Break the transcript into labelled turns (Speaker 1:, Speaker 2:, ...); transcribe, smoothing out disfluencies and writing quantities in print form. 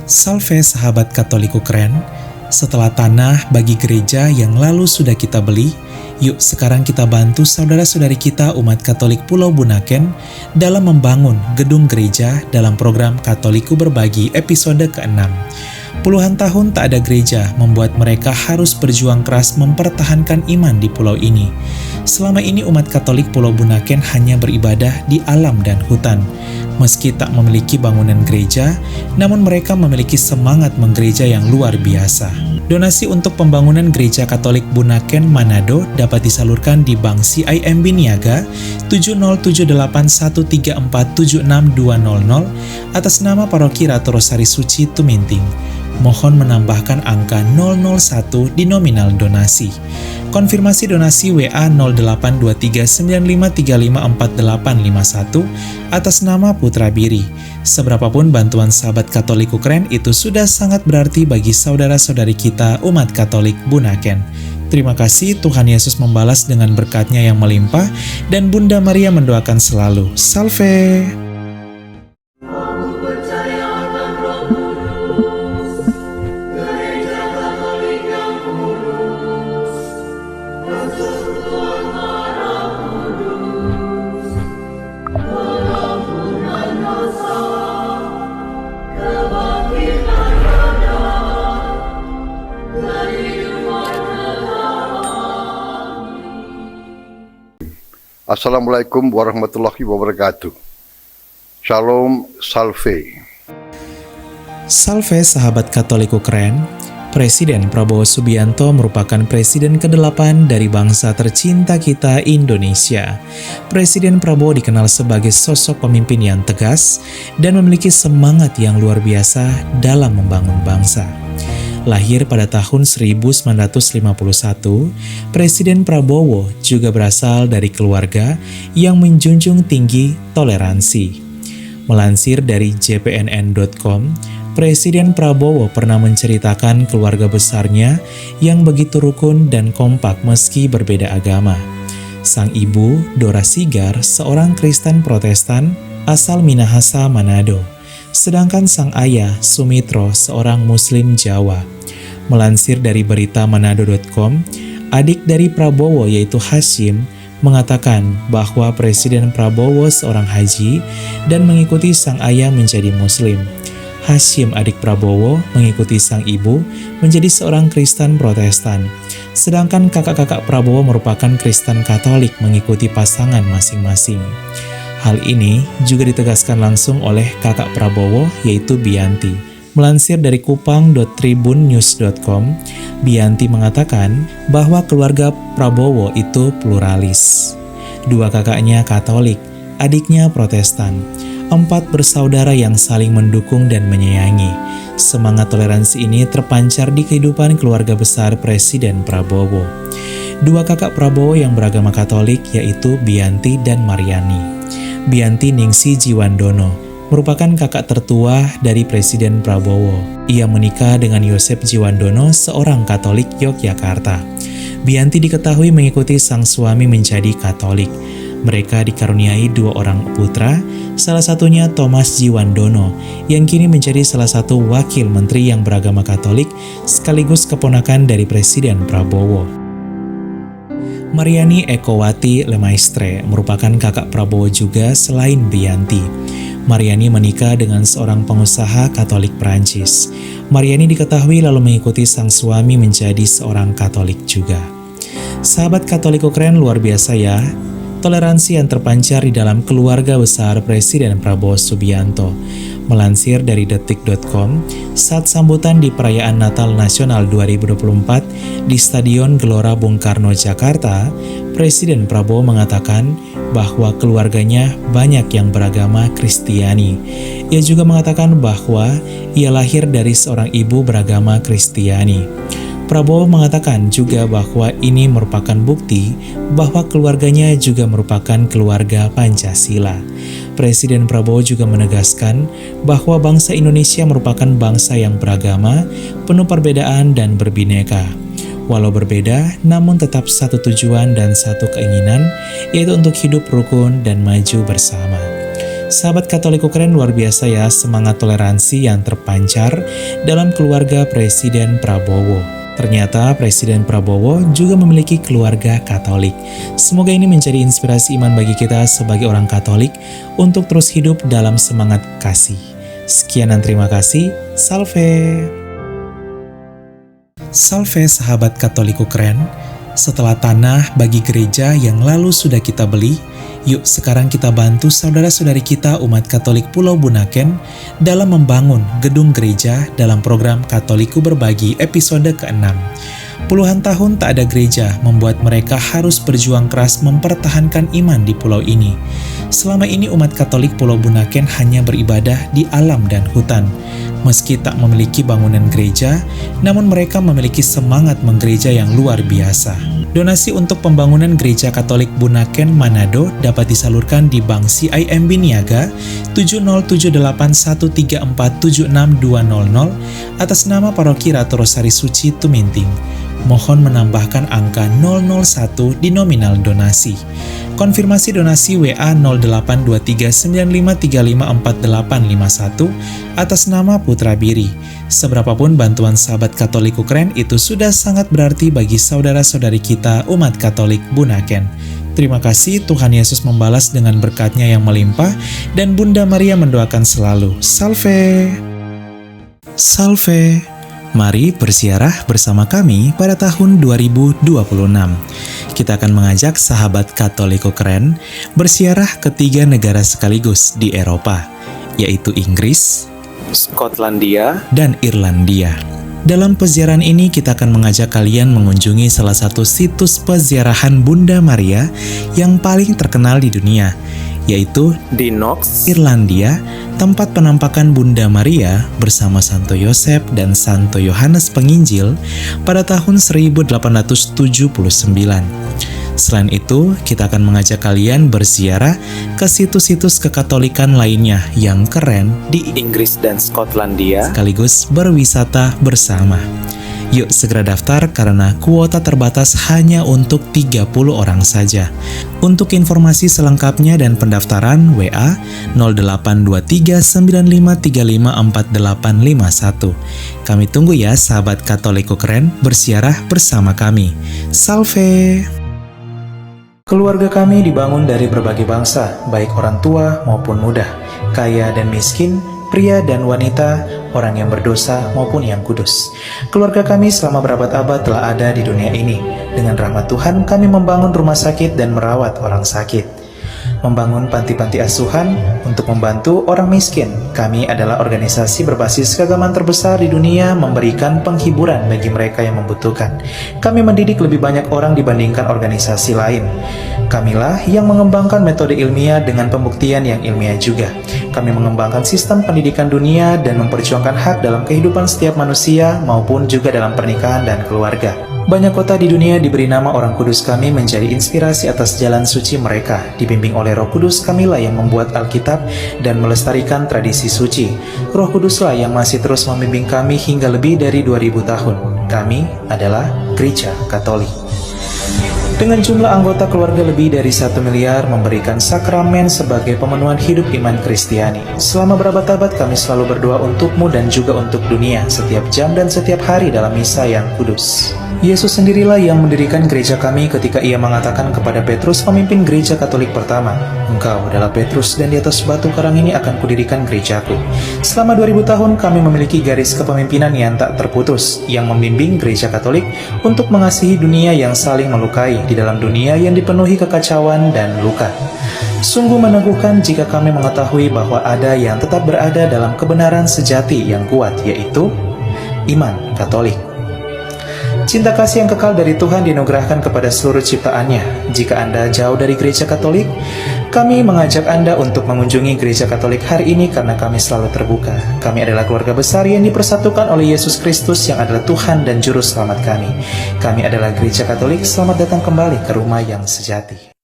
Speaker 1: Salve sahabat Katoliku keren, setelah tanah bagi gereja yang lalu sudah kita beli, yuk sekarang kita bantu saudara-saudari kita umat Katolik Pulau Bunaken dalam membangun gedung gereja dalam program Katoliku Berbagi episode ke-6. Puluhan tahun tak ada gereja membuat mereka harus berjuang keras mempertahankan iman di pulau ini. Selama ini umat Katolik Pulau Bunaken hanya beribadah di alam dan hutan. Meski tak memiliki bangunan gereja, namun mereka memiliki semangat menggereja yang luar biasa. Donasi untuk pembangunan Gereja Katolik Bunaken Manado dapat disalurkan di Bank CIMB Niaga 707813476200 atas nama Paroki Ratu Rosari Suci Tuminting. Mohon menambahkan angka 001 di nominal donasi. Konfirmasi donasi WA 082395354851 atas nama Putra Biri. Seberapapun bantuan sahabat Katoliku keren itu sudah sangat berarti bagi saudara-saudari kita umat Katolik Bunaken. Terima kasih, Tuhan Yesus membalas dengan berkat-Nya yang melimpah dan Bunda Maria mendoakan selalu. Salve!
Speaker 2: Assalamualaikum warahmatullahi wabarakatuh. Shalom, salve.
Speaker 1: Salve sahabat Katoliku keren, Presiden Prabowo Subianto merupakan presiden ke-8 dari bangsa tercinta kita Indonesia. Presiden Prabowo dikenal sebagai sosok pemimpin yang tegas dan memiliki semangat yang luar biasa dalam membangun bangsa. Lahir pada tahun 1951, Presiden Prabowo juga berasal dari keluarga yang menjunjung tinggi toleransi. Melansir dari jpnn.com, Presiden Prabowo pernah menceritakan keluarga besarnya yang begitu rukun dan kompak meski berbeda agama. Sang ibu, Dora Sigar, seorang Kristen Protestan asal Minahasa, Manado. Sedangkan sang ayah, Sumitro, seorang Muslim Jawa. Melansir dari berita manado.com, adik dari Prabowo yaitu Hashim mengatakan bahwa Presiden Prabowo seorang haji dan mengikuti sang ayah menjadi Muslim. Hashim, adik Prabowo, mengikuti sang ibu menjadi seorang Kristen Protestan. Sedangkan kakak-kakak Prabowo merupakan Kristen Katolik mengikuti pasangan masing-masing. Hal ini juga ditegaskan langsung oleh kakak Prabowo yaitu Bianti. Melansir dari kupang.tribunnews.com, Bianti mengatakan bahwa keluarga Prabowo itu pluralis. Dua kakaknya Katolik, adiknya Protestan. 4 bersaudara yang saling mendukung dan menyayangi. Semangat toleransi ini terpancar di kehidupan keluarga besar Presiden Prabowo. Dua kakak Prabowo yang beragama Katolik yaitu Bianti dan Mariani. Bianti Ningsi Jiwandono merupakan kakak tertua dari Presiden Prabowo. Ia menikah dengan Yosep Jiwandono, seorang Katolik Yogyakarta. Bianti diketahui mengikuti sang suami menjadi Katolik. Mereka dikaruniai 2 orang putra, salah satunya Thomas Jiwandono, yang kini menjadi salah satu wakil menteri yang beragama Katolik sekaligus keponakan dari Presiden Prabowo. Mariani Ekowati Lemaistre merupakan kakak Prabowo juga selain Bianti. Mariani menikah dengan seorang pengusaha Katolik Prancis. Mariani diketahui lalu mengikuti sang suami menjadi seorang Katolik juga. Sahabat Katoliku keren, luar biasa ya. Toleransi yang terpancar di dalam keluarga besar Presiden Prabowo Subianto. Melansir dari detik.com, saat sambutan di perayaan Natal Nasional 2024 di Stadion Gelora Bung Karno, Jakarta, Presiden Prabowo mengatakan bahwa keluarganya banyak yang beragama Kristiani. Ia juga mengatakan bahwa ia lahir dari seorang ibu beragama Kristiani. Prabowo mengatakan juga bahwa ini merupakan bukti bahwa keluarganya juga merupakan keluarga Pancasila. Presiden Prabowo juga menegaskan bahwa bangsa Indonesia merupakan bangsa yang beragama, penuh perbedaan dan berbineka. Walau berbeda, namun tetap satu tujuan dan satu keinginan, yaitu untuk hidup rukun dan maju bersama. Sahabat Katolik Keren, luar biasa ya semangat toleransi yang terpancar dalam keluarga Presiden Prabowo. Ternyata Presiden Prabowo juga memiliki keluarga Katolik. Semoga ini menjadi inspirasi iman bagi kita sebagai orang Katolik untuk terus hidup dalam semangat kasih. Sekian dan terima kasih. Salve! Salve sahabat Katoliku Keren. Setelah tanah bagi gereja yang lalu sudah kita beli, yuk sekarang kita bantu saudara-saudari kita umat Katolik Pulau Bunaken dalam membangun gedung gereja dalam program Katoliku Berbagi episode ke-6. Puluhan tahun tak ada gereja membuat mereka harus berjuang keras mempertahankan iman di pulau ini. Selama ini umat Katolik Pulau Bunaken hanya beribadah di alam dan hutan. Meski tak memiliki bangunan gereja, namun mereka memiliki semangat menggereja yang luar biasa. Donasi untuk pembangunan Gereja Katolik Bunaken Manado dapat disalurkan di Bank CIMB Niaga 707834762200 atas nama Paroki Ratu Rosari Suci Tuminting. Mohon menambahkan angka 001 di nominal donasi. Konfirmasi donasi WA 082395354851 atas nama Putra Biri. Seberapapun bantuan sahabat Katoliku Keren itu sudah sangat berarti bagi saudara-saudari kita umat Katolik Bunaken. Terima kasih, Tuhan Yesus membalas dengan berkat-Nya yang melimpah dan Bunda Maria mendoakan selalu. Salve! Salve! Mari berziarah bersama kami pada tahun 2026. Kita akan mengajak sahabat Katoliko Keren berziarah ke 3 negara sekaligus di Eropa, yaitu Inggris, Skotlandia, dan Irlandia. Dalam peziarahan ini kita akan mengajak kalian mengunjungi salah satu situs peziarahan Bunda Maria yang paling terkenal di dunia, yaitu di Knox, Irlandia, tempat penampakan Bunda Maria bersama Santo Yosef dan Santo Yohanes Penginjil pada tahun 1879. Selain itu, kita akan mengajak kalian berziarah ke situs-situs kekatolikan lainnya yang keren di Inggris dan Skotlandia, sekaligus berwisata bersama. Yuk segera daftar karena kuota terbatas hanya untuk 30 orang saja. Untuk informasi selengkapnya dan pendaftaran WA 082395354851. Kami tunggu ya sahabat Katoliku Keren berziarah bersama kami. Salve! Keluarga kami dibangun dari berbagai bangsa, baik orang tua maupun muda, kaya dan miskin, pria dan wanita, orang yang berdosa maupun yang kudus. Keluarga kami selama berabad-abad telah ada di dunia ini. Dengan rahmat Tuhan, kami membangun rumah sakit dan merawat orang sakit. Membangun panti-panti asuhan untuk membantu orang miskin. Kami adalah organisasi berbasis keagamaan terbesar di dunia memberikan penghiburan bagi mereka yang membutuhkan. Kami mendidik lebih banyak orang dibandingkan organisasi lain. Kamilah yang mengembangkan metode ilmiah dengan pembuktian yang ilmiah juga. Kami mengembangkan sistem pendidikan dunia dan memperjuangkan hak dalam kehidupan setiap manusia maupun juga dalam pernikahan dan keluarga. Banyak kota di dunia diberi nama orang kudus kami menjadi inspirasi atas jalan suci mereka. Dibimbing oleh Roh Kudus, kamilah yang membuat Alkitab dan melestarikan tradisi suci. Roh Kuduslah yang masih terus membimbing kami hingga lebih dari 2000 tahun. Kami adalah Gereja Katolik. Dengan jumlah anggota keluarga lebih dari 1 miliar memberikan sakramen sebagai pemenuhan hidup iman Kristiani. Selama berabad-abad kami selalu berdoa untukmu dan juga untuk dunia setiap jam dan setiap hari dalam misa yang kudus. Yesus sendirilah yang mendirikan gereja kami ketika ia mengatakan kepada Petrus, pemimpin gereja Katolik pertama, "Engkau adalah Petrus dan di atas batu karang ini akan kudirikan gerejaku." Selama 2000 tahun kami memiliki garis kepemimpinan yang tak terputus yang membimbing gereja Katolik untuk mengasihi dunia yang saling melukai di dalam dunia yang dipenuhi kekacauan dan luka. Sungguh meneguhkan jika kami mengetahui bahwa ada yang tetap berada dalam kebenaran sejati yang kuat, yaitu iman Katolik. Cinta kasih yang kekal dari Tuhan dianugerahkan kepada seluruh ciptaannya. Jika Anda jauh dari gereja Katolik, kami mengajak Anda untuk mengunjungi gereja Katolik hari ini karena kami selalu terbuka. Kami adalah keluarga besar yang dipersatukan oleh Yesus Kristus yang adalah Tuhan dan Juru Selamat kami. Kami adalah gereja Katolik, selamat datang kembali ke rumah yang sejati.